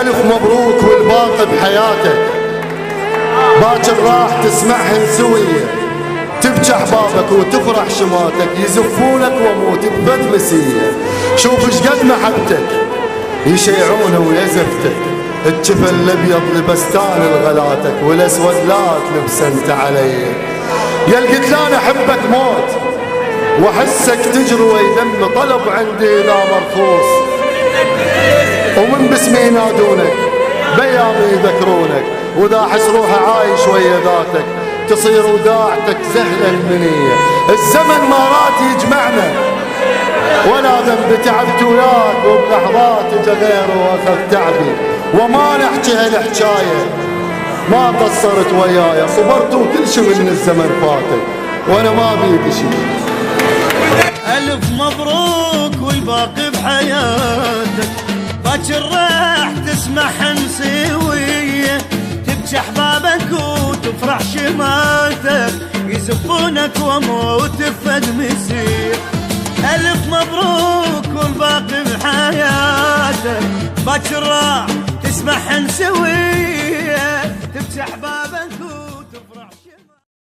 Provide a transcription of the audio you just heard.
ألف مبروك والباقي بحياتك، باكر راح تسمعهن سوية، تبكي أحبابك وتفرح شماتك، يزفونك واموت بفد مسية. شوف شقد محبتك يشيعونه ويزفتك، الجفن الابيض لبستان الغلاتك، والاسود لا تلبس انت علي. يا القتلان احبك موت واحسك تجروي دم، طلب عندي لا مرخوص، ومن باسمي ينادونك بيامي يذكرونك، وذا حس روحه عايش ويا ذاتك، تصير وداعتك زهله المنيه. الزمن ما راد يجمعنا ولا ذنب، تعبت وياك وبلحظات اجا غيره واخذ تعبي، وما نحكي هالحكايه ما قصرت وياي، صبرت وكل شي من الزمن فاتك وانا ما بيدي شي. الف مبروك والباقي بحياتك، باكر راح تسمع سويه، تبكي احبابك وتفرح شماتك، يزفونك واموت بفد مسير. الف مبروك والباقي بحياتك، باكر راح تسمع سويه، تبكي احبابك